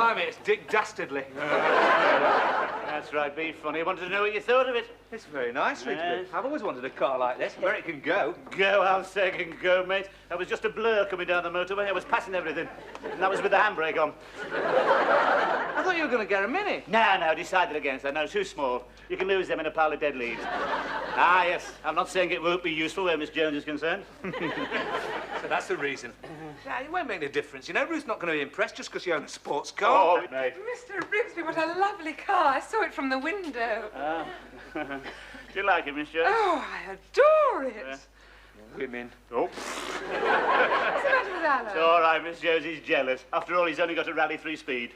blimey, it's Dick Dastardly. That's right, be funny. I wanted to know what you thought of it. It's very nice, Rigsby. Yes. I've always wanted a car like this, where it can go. Go, I'll say it can go, mate. That was just a blur coming down the motorway. I was passing everything. And that was with the handbrake on. I thought you were going to get a Mini. No, decided against that. No, too small. You can lose them in a pile of dead leaves. Ah, yes. I'm not saying it won't be useful where Miss Jones is concerned. So that's the reason. Yeah, it won't make any difference. You know, Ruth's not going to be impressed just because you own a sports car. Oh, mate. Mr. Rigsby, what a lovely car. I saw it from the window. Do you like it, Miss Jones? Oh, I adore it. Women. Oh. What's the matter with Alan? It's all right, Miss Jones. He's jealous. After all, he's only got a Rally 3 speed.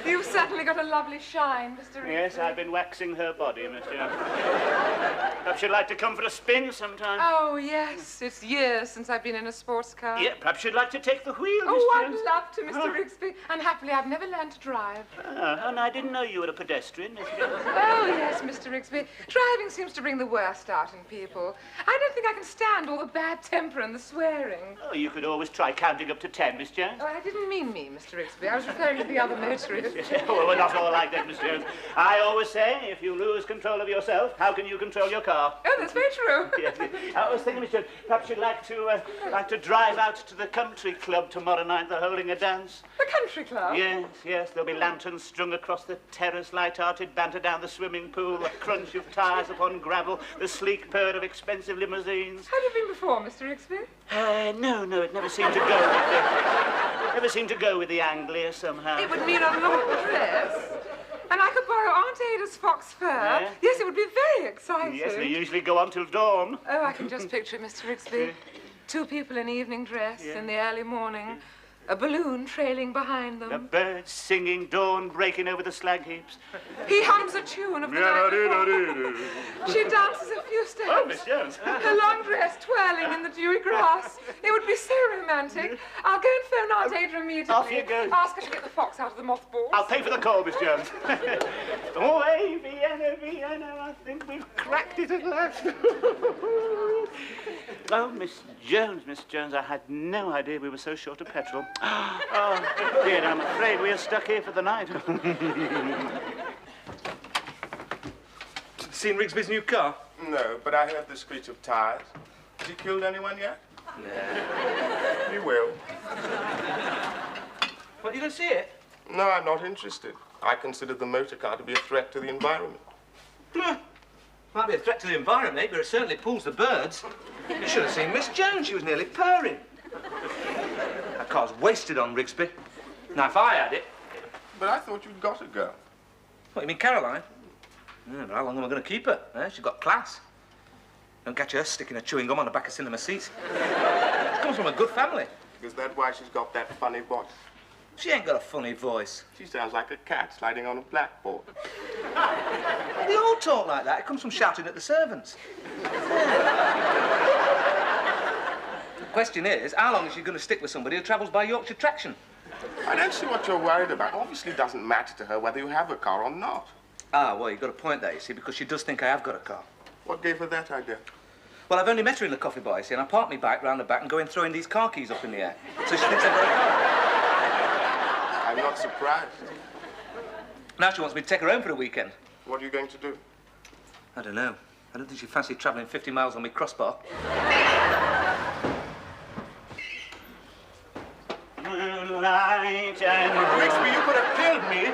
You've certainly got a lovely shine, Mr. Rigsby. Yes, I've been waxing her body, Miss Jones. Perhaps you'd like to come for a spin sometime? Oh, yes. It's years since I've been in a sports car. Yeah, perhaps you'd like to take the wheel, Miss Oh, Jones? I'd love to, Mr. Rigsby. Unhappily, I've never learned to drive. Oh, no, I didn't know you were a pedestrian, Miss Jones. Oh, yes, Mr. Rigsby. Driving seems to bring the worst out in people. I don't think I can stand all the bad temper and the swearing. Oh, you could always try counting up to 10, Miss Jones. Oh, I didn't mean me, Mr. Rigsby. I was referring to the other motorists. Well, we're not all like that, Miss Jones. I always say, if you lose control of yourself, how can you control your car? Oh, that's very true. Yes. I was thinking, Miss Jones, perhaps you'd like to drive out to the country club tomorrow night. They're holding a dance. The country club? Yes. There'll be lanterns strung across the terrace, light-hearted banter down the swimming pool, the crunch of tyres upon gravel, the sleek purr of expensive limousines. Have you been before, Mr. Rigsby? No, it never seemed to go with the... Never seemed to go with the Anglia somehow. It would mean a long dress. And I could borrow Aunt Ada's fox fur. Yeah? Yes, it would be very exciting. Yes, they usually go on till dawn. Oh, I can just picture it, Mr. Rigsby. Two people in evening dress in the early morning. A balloon trailing behind them. The birds singing, dawn breaking over the slag heaps. He hums a tune of the night before. She dances a few steps. Oh, Miss Jones. Her long dress twirling in the dewy grass. It would be so romantic. I'll go and phone Aunt Ada immediately. Off you go. Ask her to get the fox out of the mothballs. I'll pay for the call, Miss Jones. Oh, hey, Vienna, I think we've cracked it at last. Oh, Miss Jones, I had no idea we were so short of petrol. Oh, dear, I'm afraid we are stuck here for the night. Seen Rigsby's new car? No, but I heard the screech of tires. Has he killed anyone yet? No. He will. What, you going to see it? No, I'm not interested. I consider the motor car to be a threat to the environment. Might be a threat to the environment, but it certainly pulls the birds. You should have seen Miss Jones. She was nearly purring. That car's wasted on Rigsby. Now, if I had it... But I thought you'd got a girl. What, you mean Caroline? Yeah, but how long am I going to keep her? She's got class. Don't catch her sticking her chewing gum on the back of cinema seats. She comes from a good family. Is that why she's got that funny voice? She ain't got a funny voice. She sounds like a cat sliding on a blackboard. They all talk like that. It comes from shouting at the servants. The question is, how long is she going to stick with somebody who travels by Yorkshire traction? I don't see what you're worried about. Obviously it doesn't matter to her whether you have a car or not. Ah, well, you've got a point there, you see, because she does think I have got a car. What gave her that idea? Well, I've only met her in the coffee bar, you see, and I park my bike round the back and go in throwing these car keys up in the air. So she thinks I've got a car. I'm not surprised. Now she wants me to take her home for the weekend. What are you going to do? I don't know. I don't think she fancies travelling 50 miles on my crossbar. Moonlight and... Rigsby, you could have killed me.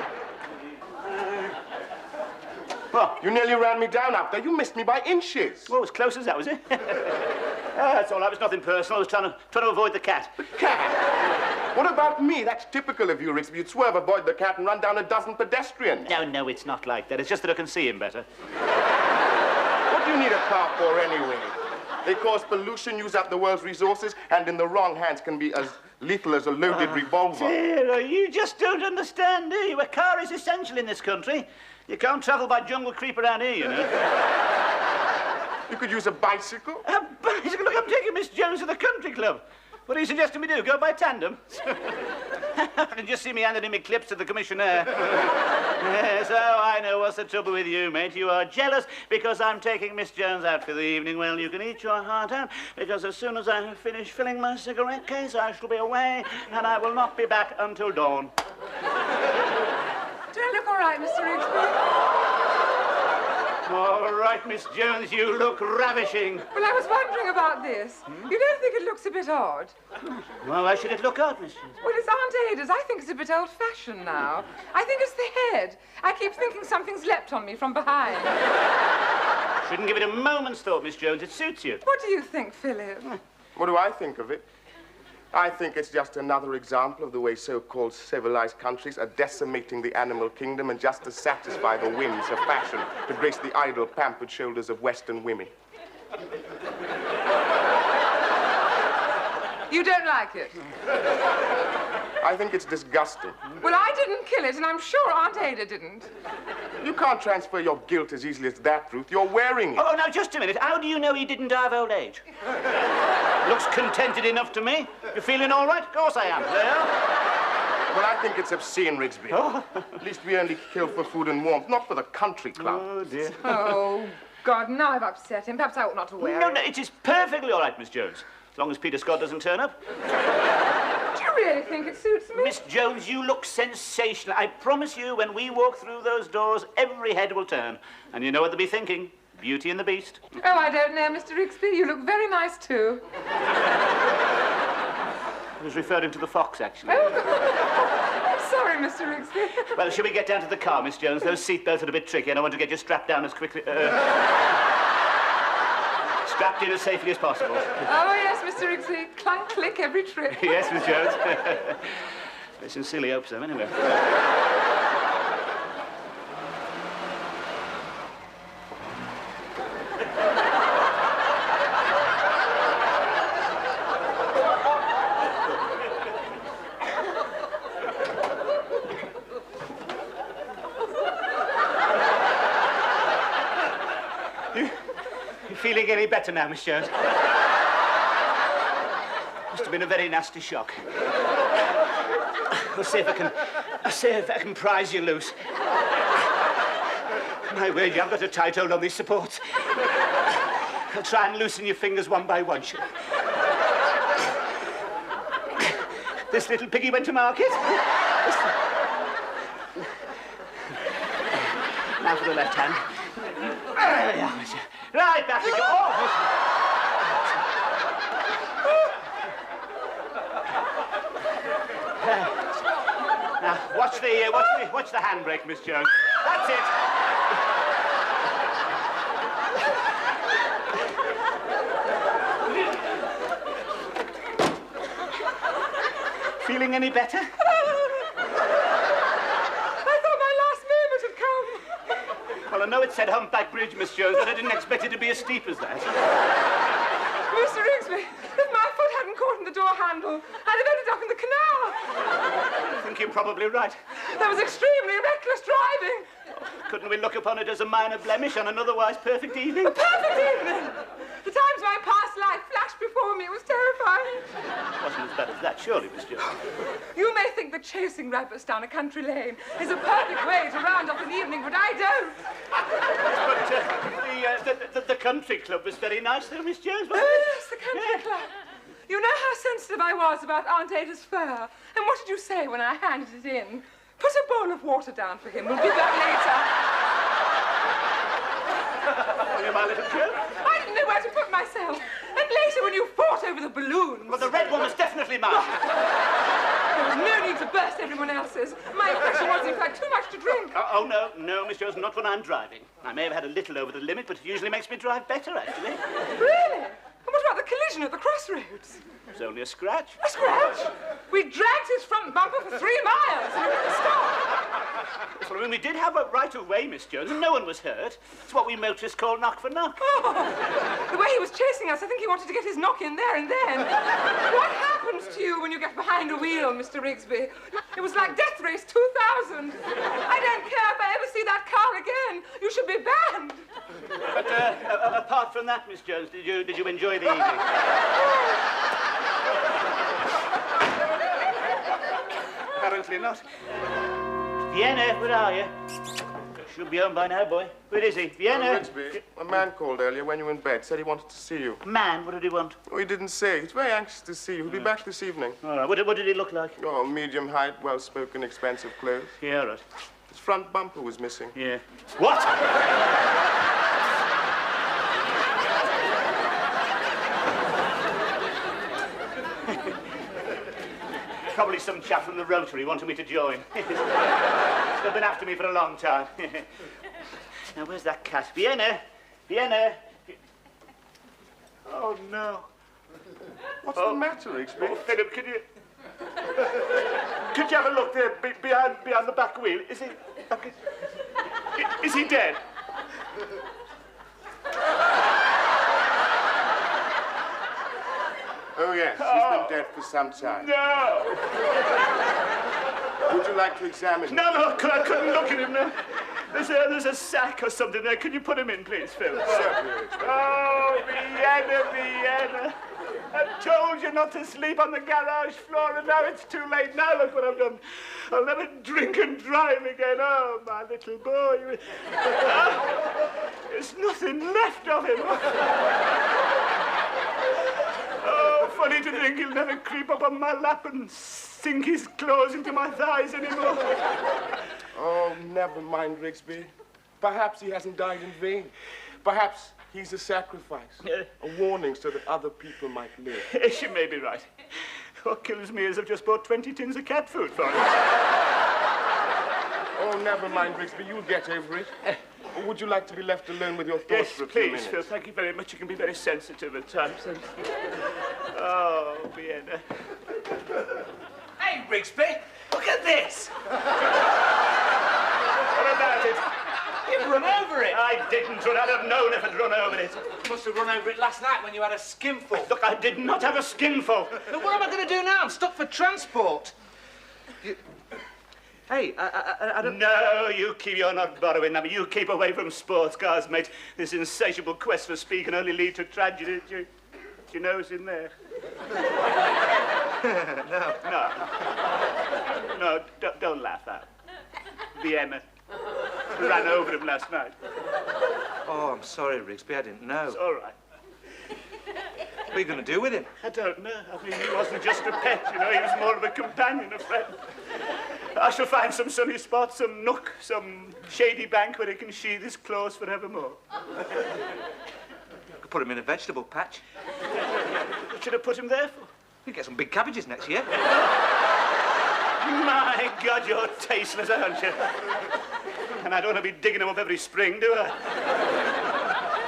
Well, you nearly ran me down out there. You missed me by inches. Well, as close as that, was it? That's all right. It was nothing personal. I was trying to avoid the cat. The cat? What about me? That's typical of you, Rigsby. You'd swerve, avoid the cat, and run down a dozen pedestrians. No, it's not like that. It's just that I can see him better. What do you need a car for, anyway? They cause pollution, use up the world's resources, and in the wrong hands can be as lethal as a loaded revolver. Dear, you just don't understand, do you? A car is essential in this country. You can't travel by jungle creep around here, you know. You could use a bicycle. A bicycle? Look, I'm taking Miss Jones to the country club. What are you suggesting we do? Go by tandem? I can just see me handing him my clips to the commissionaire. Yes, oh, I know what's the trouble with you, mate. You are jealous because I'm taking Miss Jones out for the evening. Well, you can eat your heart out, because as soon as I have finished filling my cigarette case, I shall be away, and I will not be back until dawn. all right, Mr. Rigsby. All right, Miss Jones, you look ravishing. Well, I was wondering about this. You don't think it looks a bit odd? Well, why should it look odd, Miss Jones? Well, it's Aunt Ada's. I think it's a bit old-fashioned now. I think it's the head. I keep thinking something's leapt on me from behind. Shouldn't give it a moment's thought, Miss Jones. It suits you. What do you think, Philip? What do I think of it? I think it's just another example of the way so-called civilized countries are decimating the animal kingdom and just to satisfy the whims of fashion, to grace the idle, pampered shoulders of Western women. You don't like it? I think it's disgusting. Well, I didn't kill it, and I'm sure Aunt Ada didn't. You can't transfer your guilt as easily as that, Ruth. You're wearing it. Oh, now, just a minute. How do you know he didn't die of old age? Looks contented enough to me. You feeling all right? Of course I am. Well? Well, I think it's obscene, Rigsby. Oh. At least we only kill for food and warmth, not for the country club. Oh, dear. Oh, God, now I've upset him. Perhaps I ought not to wear it. No, it is perfectly all right, Miss Jones. As long as Peter Scott doesn't turn up. Do you really think it suits me? Miss Jones, you look sensational. I promise you, when we walk through those doors, every head will turn. And you know what they'll be thinking. Beauty and the Beast. Oh, I don't know, Mr. Rigsby. You look very nice, too. I was referring to the fox, actually. Oh, I'm sorry, Mr. Rigsby. Well, shall we get down to the car, Miss Jones? Those seatbelts are a bit tricky, and I want to get you strapped down as quickly... strapped in as safely as possible. Oh, yes, Mr. Rigsby. Clunk, click every trip. Yes, Miss Jones. I sincerely hope so, anyway. Feeling any better now, Miss Jones? Must have been a very nasty shock. I'll see if I can prise you loose. My word, you have got a tight hold on these supports. I'll try and loosen your fingers one by one. This little piggy went to market. Now for the left hand. There we are, monsieur. Right, back we go. Oh, now, watch the handbrake, Miss Jones. That's it. Feeling any better? Well, I know it said Humpback Bridge, Miss Jones, but I didn't expect it to be as steep as that. Mr. Rigsby, if my foot hadn't caught in the door handle, I'd have ended up in the canal. I think you're probably right. That was extremely reckless driving. Couldn't we look upon it as a minor blemish on an otherwise perfect evening? A perfect evening. The times of my past life flashed before me. It was terrifying. It wasn't as bad as that, surely, Miss Jones. You may think that chasing rabbits down a country lane is a perfect way to round up an evening, but I don't. But the country club was very nice, though, Miss Jones, wasn't it? Oh, yes, the country club. You know how sensitive I was about Aunt Ada's fur. And what did you say when I handed it in? Put a bowl of water down for him. We'll be back later. Oh, you my little joke. I didn't know where to put myself. And later, when you fought over the balloons... Well, the red one was definitely mine. There was no need to burst everyone else's. My impression was, in fact, too much to drink. Oh, no, Miss Jones, not when I'm driving. I may have had a little over the limit, but it usually makes me drive better, actually. Really? And what about the collision at the crossroads? It was only a scratch. A scratch? We dragged his front bumper for 3 miles and he didn't stop. Well, I mean, we did have a right of way, Miss Jones, and no one was hurt. It's what we motorists call knock for knock. Oh, the way he was chasing us, I think he wanted to get his knock in there and then. What happens to you when you get behind a wheel, Mr. Rigsby? It was like Death Race 2000. I don't care if I ever see that car again. You should be banned. But apart from that, Miss Jones, did you enjoy the evening? Apparently not. Vienna, where are you? Should be home by now, boy. Where is he? Vienna? Rigsby, a man called earlier when you were in bed, said he wanted to see you. Man? What did he want? Oh, he didn't say. He's very anxious to see you. He'll be back this evening. All right. What did he look like? Oh, medium height, well-spoken, expensive clothes. Yeah, all right. His front bumper was missing. Yeah. What? Probably some chap from the Rotary wanted me to join. They've been after me for a long time. Now, where's that cat? Vienna! Vienna! Oh, no. What's the matter, Rigsby? Oh, Philip, could you have a look there behind the back wheel? Is he... Okay. Is he dead? Oh, yes. He's been dead for some time. No! Would you like to examine him? No, I couldn't look at him. There's a sack or something there. Can you put him in, please, Phil? Certainly, Rigsby. Oh, Vienna, Vienna. I told you not to sleep on the garage floor, and now it's too late. Now look what I've done. I'll never drink and drive again. Oh, my little boy. There's nothing left of him. Oh, funny to think he'll never creep up on my lap and sink his claws into my thighs anymore. Oh, never mind, Rigsby. Perhaps he hasn't died in vain. Perhaps he's a sacrifice, a warning so that other people might live. She may be right. What kills me is I've just bought 20 tins of cat food for him. Oh, never mind, Rigsby. You'll get over it. Or would you like to be left alone with your thoughts for a few minutes? Yes, please, Phil. Thank you very much. You can be very sensitive at times. Oh, Vienna. Hey, Rigsby, look at this. What about it? You've run over it. I didn't run. I'd have known if I'd run over it. You must have run over it last night when you had a skinful. Look, I did not have a skinful. Now, what am I going to do now? I'm stuck for transport. Hey, I don't... No, you're not borrowing them. You keep away from sports cars, mate. This insatiable quest for speed can only lead to tragedy. Do you know who's in there? No. No, don't laugh out. Vienna ran over him last night. Oh, I'm sorry, Rigsby. I didn't know. It's all right. What are you going to do with him? I don't know. I mean, he wasn't just a pet, you know. He was more of a companion, a friend. I shall find some sunny spot, some nook, some shady bank where he can sheathe his claws forevermore. Could put him in a vegetable patch. What should I put him there for? You get some big cabbages next year. My God, you're tasteless, aren't you? And I don't want to be digging them up every spring, do I?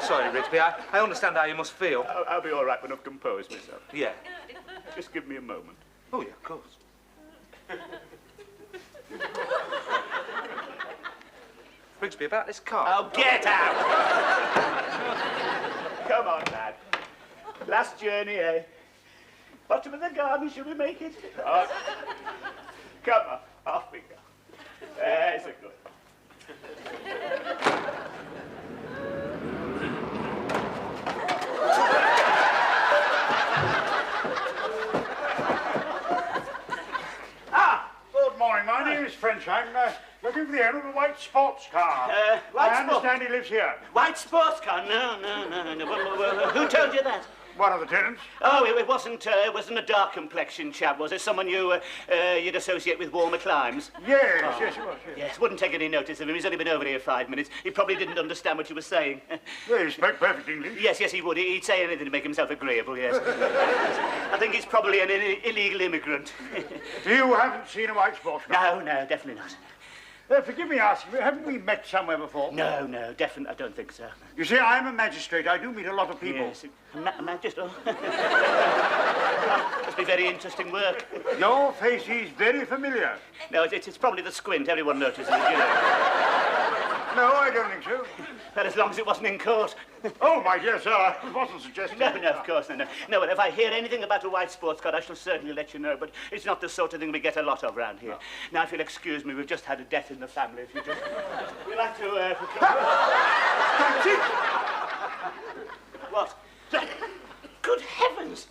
Sorry, Rigsby. I understand how you must feel. I'll be all right when I've composed myself. Yeah. Just give me a moment. Oh, yeah, of course. Rigsby, about this car. Oh, get out! Come on, lad. Last journey, eh? Bottom of the garden, shall we make it? Oh. Come on, off we go. There's a good one. Good morning. My name is French. I'm looking for the owner of a white sports car. I understand he lives here. White sports car? No. Well, who told you that? One of the tenants. Oh, it wasn't a dark complexion chap, was it? Someone you'd associate with warmer climes? Yes, yes, it was. Yes. Yes, wouldn't take any notice of him. He's only been over here 5 minutes. He probably didn't understand what you were saying. Well, he spoke perfect English. Yes, he would. He'd say anything to make himself agreeable, yes. I think he's probably an illegal immigrant. You haven't seen a white sports car? No, definitely not. Forgive me asking, haven't we met somewhere before? No, definitely, I don't think so. You see, I'm a magistrate. I do meet a lot of people. Yes, a magistrate. Must be very interesting work. Your face is very familiar. No, it's probably the squint. Everyone notices it, you know. No, I don't think so. But as long as it wasn't in court. Oh, my dear sir, I wasn't suggesting. No, of course, no. No, well, if I hear anything about a white sports car, I shall certainly let you know, but it's not the sort of thing we get a lot of round here. No. Now, if you'll excuse me, we've just had a death in the family. If you just... We'd like to... What? Good heavens!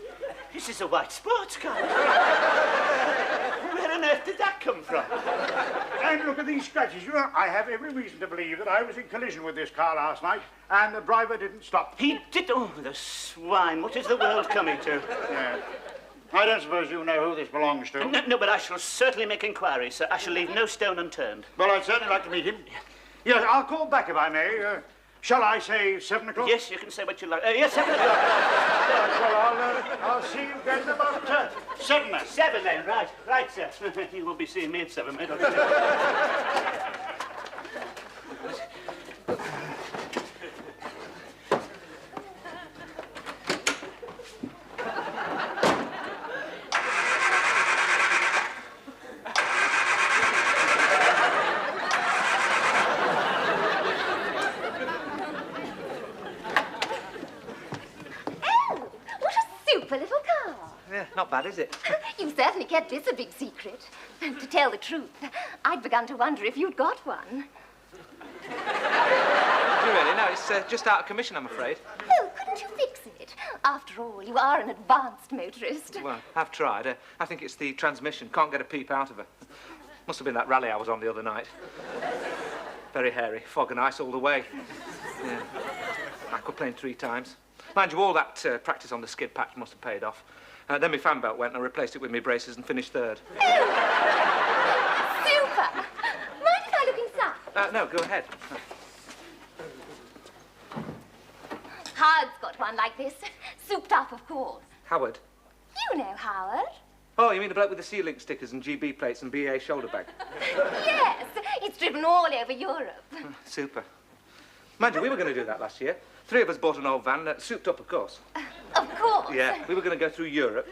This is a white sports car. Where on earth did that come from? And look at these scratches. You know, I have every reason to believe that I was in collision with this car last night, and the driver didn't stop. He did... Oh, the swine. What is the world coming to? Yeah. I don't suppose you know who this belongs to. No, but I shall certainly make inquiries, sir. I shall leave no stone unturned. Well, I'd certainly like to meet him. Yes, I'll call back if I may. Shall I say 7 o'clock? Yes, you can say what you like. Yes, 7 o'clock. Well, I'll see you guys about 7 then. 7 then, right. Right, sir. You won't be seeing me at 7, mate. Not bad, is it? You certainly kept this a big secret. To tell the truth, I'd begun to wonder if you'd got one. Do you really? No, it's just out of commission, I'm afraid. Oh, couldn't you fix it? After all, you are an advanced motorist. Well, I've tried. I think it's the transmission. Can't get a peep out of her. Must have been that rally I was on the other night. Very hairy. Fog and ice all the way. Yeah. Aquaplane 3 times. Mind you, all that practice on the skid patch must have paid off. Then my fan belt went and I replaced it with my braces and finished 3rd. Oh, super! Mind if I look inside? No, go ahead. Howard's got one like this. Souped up, of course. Howard? You know Howard. Oh, you mean the bloke with the CLUNK stickers and GB plates and BA shoulder bag? Yes, it's driven all over Europe. Super. Mind you, we were going to do that last year. 3 of us bought an old van, souped up, of course. Of course. Yeah, we were going to go through Europe,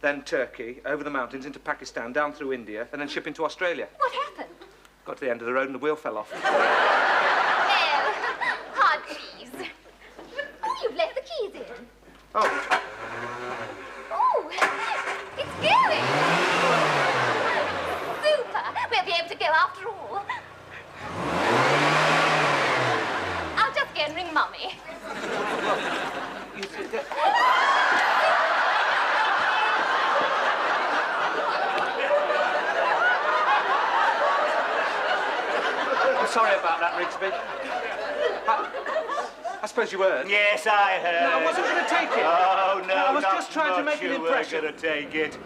then Turkey, over the mountains into Pakistan, down through India, and then ship into Australia. What happened? Got to the end of the road and the wheel fell off. Oh, hard cheese. Oh, you've left the keys in. Oh. Oh, it's going. Super. We'll be able to go after all. I'll just go and ring Mummy. You see that? I'm sorry about that, Rigsby. I suppose you heard. Yes, I heard. No, I wasn't going to take it. Oh, no, I was not just trying to make an impression. You were going to take it.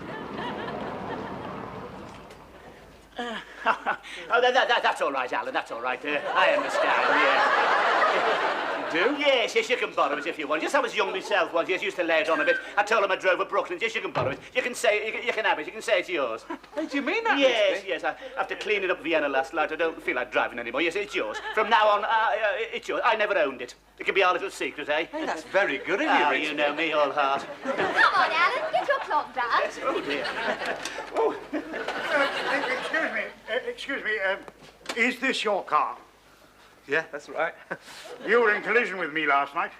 Oh, that's all right, Alan, that's all right. I understand, yes. You do? Yes, you can borrow it if you want. Just I was young myself once, yes, used to lay it on a bit. I told him I drove a Brooklyn. Yes, you can borrow it. You can say, you can have it, you can say it's yours. Hey, do you mean that, Yes, Rigsby? yes, after cleaning up Vienna last night, I don't feel like driving anymore. Yes, it's yours. From now on, it's yours. I never owned it. It can be our little secret, eh? Hey, that's very good of you, Oh, Rigsby. you know me, all heart. Come on, Alan, get your clock done. Yes, oh, dear. Oh, excuse me, is this your car? Yeah, that's right. You were in collision with me last night.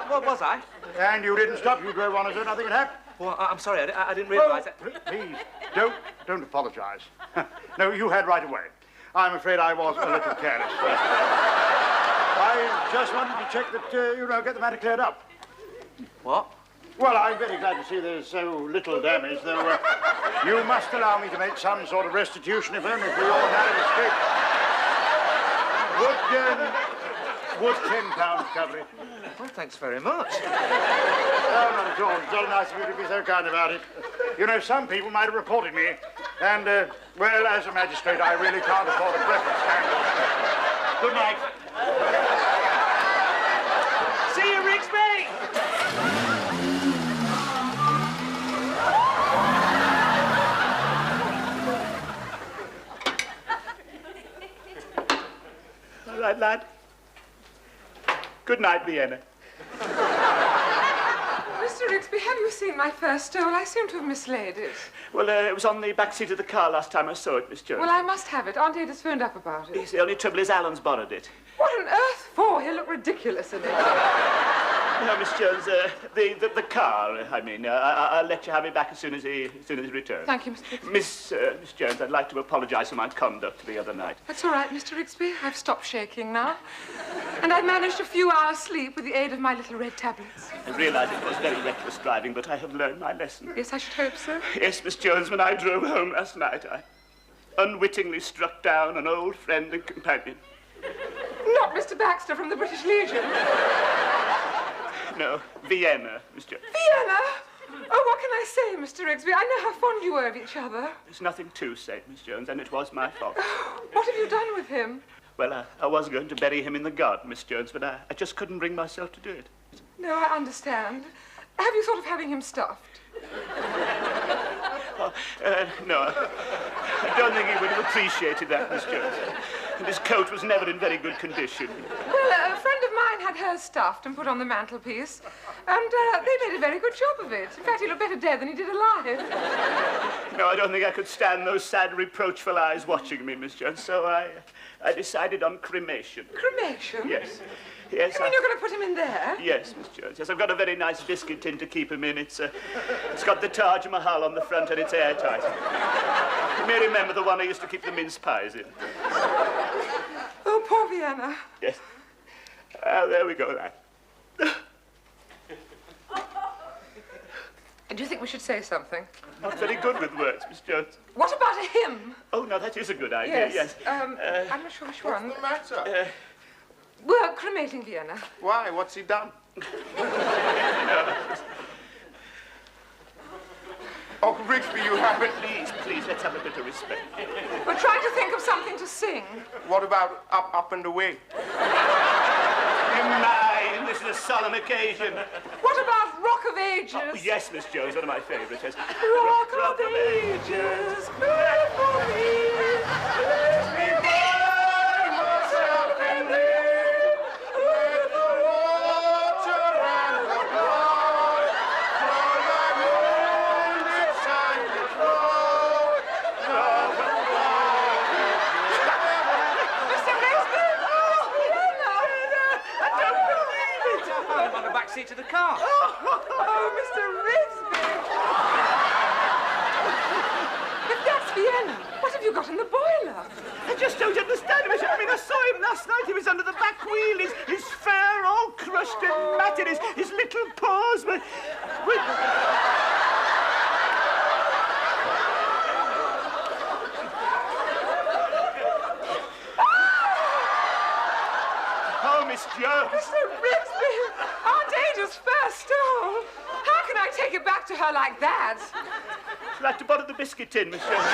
What was I? And you didn't stop. You drove on as though nothing had happened. Well, I'm sorry, I didn't realise that. Please, don't apologize. No, you had right away. I'm afraid I was a little careless. I just wanted to check that, get the matter cleared up. What? Well, I'm very glad to see there's so little damage, though you must allow me to make some sort of restitution, if only for your narrow escape. Would £10 cover it? Well, thanks very much. Oh, not at all. It's very nice of you to be so kind about it. You know, some people might have reported me, and, well, as a magistrate, I really can't afford a breakfast scandal. Good night. See you, Rigsby! All right, lad. Good night, Vienna. Mr. Rigsby, have you seen my fur stole? I seem to have mislaid it. Well, it was on the back seat of the car last time I saw it, Miss Jones. Well, I must have it. Aunt Ada's phoned up about it. Yes, the only trouble is Alan's borrowed it. What on earth for? He'll look ridiculous in it. No, Miss Jones, the car, I mean, I'll let you have it back as soon as he returns. Thank you, Mr. Rigsby. Miss Jones, I'd like to apologise for my conduct the other night. That's all right, Mr. Rigsby. I've stopped shaking now. And I've managed a few hours' sleep with the aid of my little red tablets. I realise it was very reckless driving, but I have learned my lesson. Yes, I should hope so. Yes, Miss Jones, when I drove home last night, I unwittingly struck down an old friend and companion. Not Mr. Baxter from the British Legion. No, Vienna, Miss Jones. Vienna? Oh, what can I say, Mr. Rigsby? I know how fond you were of each other. There's nothing to say, Miss Jones, and it was my fault. What have you done with him? Well, I was going to bury him in the garden, Miss Jones, but I just couldn't bring myself to do it. No, I understand. Have you thought of having him stuffed? No, I don't think he would have appreciated that, Miss Jones. And his coat was never in very good condition. Well, a friend of mine had hers stuffed and put on the mantelpiece, and they made a very good job of it. In fact, he looked better dead than he did alive. No, I don't think I could stand those sad, reproachful eyes watching me, Miss Jones, so I decided on cremation. Cremation? Yes. Yes, You mean you're going to put him in there? Yes, Miss Jones. Yes, I've got a very nice biscuit tin to keep him in. It's got the Taj Mahal on the front and it's airtight. You may remember the one I used to keep the mince pies in. Oh, poor Vienna. Yes. There we go, then. Do you think we should say something? Not very good with words, Miss Jones. What about a hymn? Oh, no, that is a good idea, yes. I'm not sure which one. What's the matter? We're cremating Vienna. Why? What's he done? Oh, Rigsby, you haven't. Please, let's have a bit of respect. We're trying to think of something to sing. What about Up, Up and Away? Mine, this is a solemn occasion. What about Rock of Ages? Oh, yes, Miss Jones, one of my favourites, yes. Rock of Ages, cry for me. Let me burn myself in thee. Let the water and the blood from thy wounded side to flow. Mr. Rigsby! Oh, Vienna! I don't believe it! I found him on the back seat of the car. Oh, Mr. Rigsby! If that's Vienna, what have you got in the boiler? I just don't understand him. I mean, I saw him last night. He was under the back wheel. His fur all crushed and matted. His little paws were... Oh, Miss Jones. Mr. Rigsby, Aunt Ada's fur stole. How can I take it back to her like that? I'd like to borrow the biscuit tin, Miss Jones.